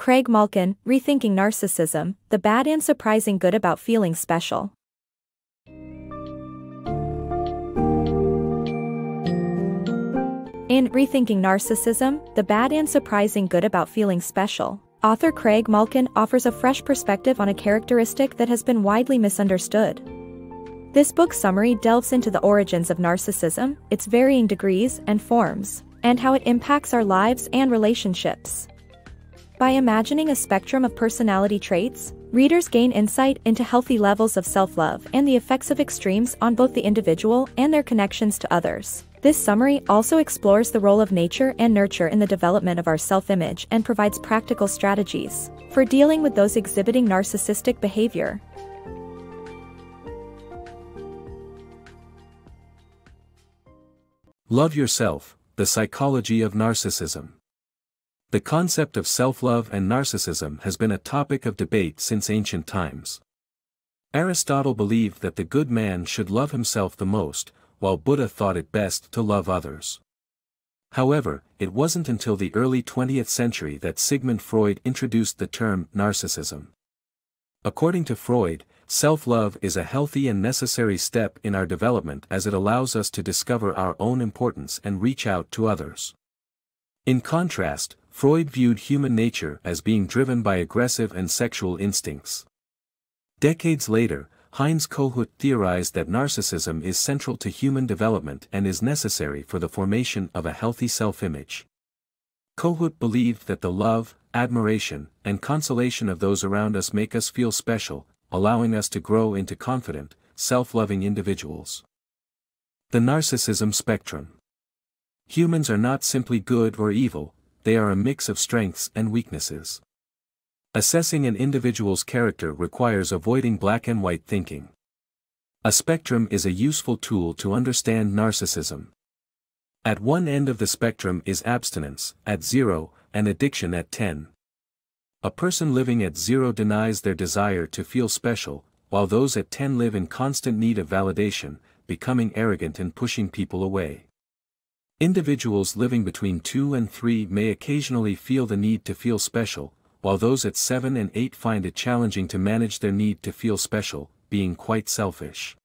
Craig Malkin, Rethinking Narcissism, The Bad and Surprising Good About Feeling Special. In Rethinking Narcissism, The Bad and Surprising Good About Feeling Special, author Craig Malkin offers a fresh perspective on a characteristic that has been widely misunderstood. This book summary delves into the origins of narcissism, its varying degrees and forms, and how it impacts our lives and relationships. By imagining a spectrum of personality traits, readers gain insight into healthy levels of self-love and the effects of extremes on both the individual and their connections to others. This summary also explores the role of nature and nurture in the development of our self-image and provides practical strategies for dealing with those exhibiting narcissistic behavior. Love Yourself, The Psychology of Narcissism. The concept of self-love and narcissism has been a topic of debate since ancient times. Aristotle believed that the good man should love himself the most, while Buddha thought it best to love others. However, it wasn't until the early 20th century that Sigmund Freud introduced the term narcissism. According to Freud, self-love is a healthy and necessary step in our development as it allows us to discover our own importance and reach out to others. In contrast, Freud viewed human nature as being driven by aggressive and sexual instincts. Decades later, Heinz Kohut theorized that narcissism is central to human development and is necessary for the formation of a healthy self-image. Kohut believed that the love, admiration, and consolation of those around us make us feel special, allowing us to grow into confident, self-loving individuals. The narcissism spectrum. Humans are not simply good or evil, they are a mix of strengths and weaknesses. Assessing an individual's character requires avoiding black and white thinking. A spectrum is a useful tool to understand narcissism. At one end of the spectrum is abstinence, at 0, and addiction at 10. A person living at 0 denies their desire to feel special, while those at 10 live in constant need of validation, becoming arrogant and pushing people away. Individuals living between 2 and 3 may occasionally feel the need to feel special, while those at 7 and 8 find it challenging to manage their need to feel special, being quite selfish.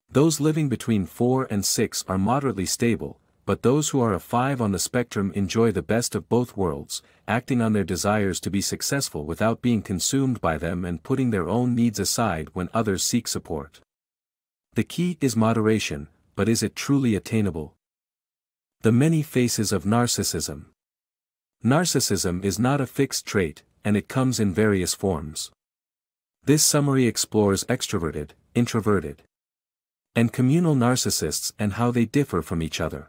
Those living between 4 and 6 are moderately stable, but those who are a 5 on the spectrum enjoy the best of both worlds, acting on their desires to be successful without being consumed by them and putting their own needs aside when others seek support. The key is moderation, but is it truly attainable? The many faces of narcissism. Narcissism is not a fixed trait, and it comes in various forms. This summary explores extroverted, introverted, and communal narcissists and how they differ from each other.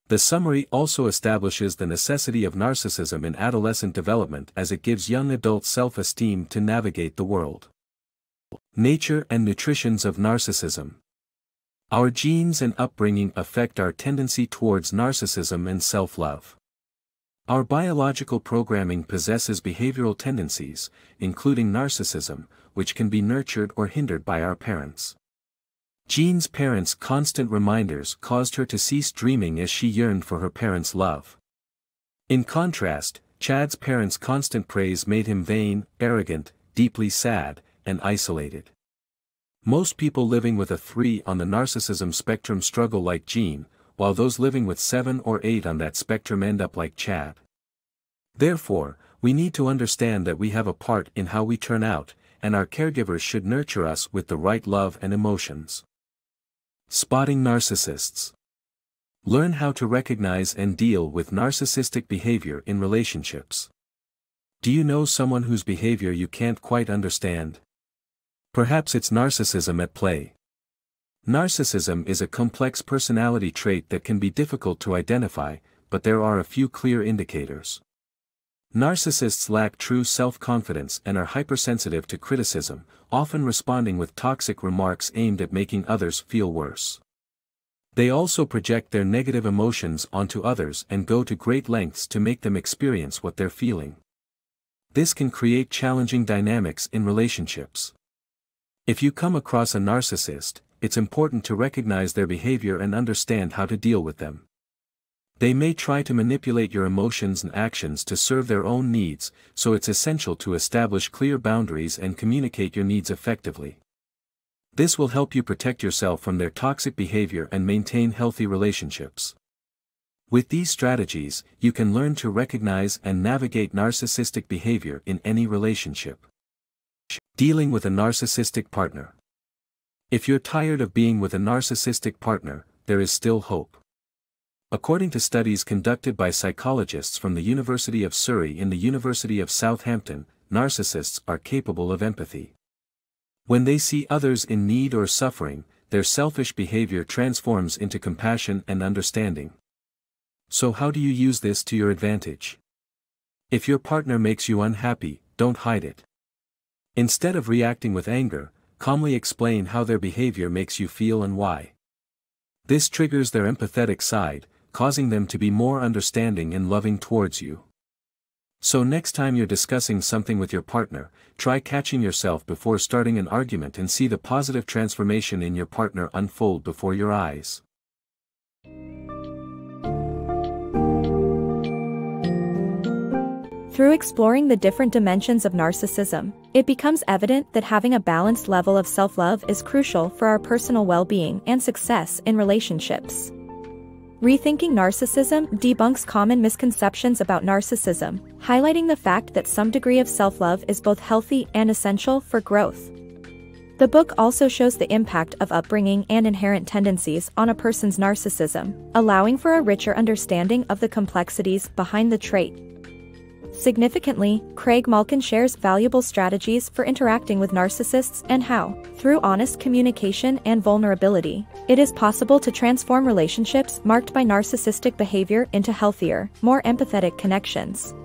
The summary also establishes the necessity of narcissism in adolescent development as it gives young adults self-esteem to navigate the world. Nature and nutritions of narcissism. Our genes and upbringing affect our tendency towards narcissism and self-love. Our biological programming possesses behavioral tendencies, including narcissism, which can be nurtured or hindered by our parents. Jean's parents' constant reminders caused her to cease dreaming as she yearned for her parents' love. In contrast, Chad's parents' constant praise made him vain, arrogant, deeply sad, and isolated. Most people living with a 3 on the narcissism spectrum struggle like Jean, while those living with 7 or 8 on that spectrum end up like Chad. Therefore, we need to understand that we have a part in how we turn out, and our caregivers should nurture us with the right love and emotions. Spotting narcissists. Learn how to recognize and deal with narcissistic behavior in relationships. Do you know someone whose behavior you can't quite understand? Perhaps it's narcissism at play. Narcissism is a complex personality trait that can be difficult to identify, but there are a few clear indicators. Narcissists lack true self-confidence and are hypersensitive to criticism, often responding with toxic remarks aimed at making others feel worse. They also project their negative emotions onto others and go to great lengths to make them experience what they're feeling. This can create challenging dynamics in relationships. If you come across a narcissist, it's important to recognize their behavior and understand how to deal with them. They may try to manipulate your emotions and actions to serve their own needs, so it's essential to establish clear boundaries and communicate your needs effectively. This will help you protect yourself from their toxic behavior and maintain healthy relationships. With these strategies, you can learn to recognize and navigate narcissistic behavior in any relationship. Dealing with a narcissistic partner. If you're tired of being with a narcissistic partner, there is still hope. According to studies conducted by psychologists from the University of Surrey and the University of Southampton, narcissists are capable of empathy. When they see others in need or suffering, their selfish behavior transforms into compassion and understanding. So how do you use this to your advantage? If your partner makes you unhappy, don't hide it. Instead of reacting with anger, calmly explain how their behavior makes you feel and why. This triggers their empathetic side, causing them to be more understanding and loving towards you. So next time you're discussing something with your partner, try catching yourself before starting an argument and see the positive transformation in your partner unfold before your eyes. Through exploring the different dimensions of narcissism, it becomes evident that having a balanced level of self-love is crucial for our personal well-being and success in relationships. Rethinking Narcissism debunks common misconceptions about narcissism, highlighting the fact that some degree of self-love is both healthy and essential for growth. The book also shows the impact of upbringing and inherent tendencies on a person's narcissism, allowing for a richer understanding of the complexities behind the trait. Significantly, Craig Malkin shares valuable strategies for interacting with narcissists and how, through honest communication and vulnerability, it is possible to transform relationships marked by narcissistic behavior into healthier, more empathetic connections.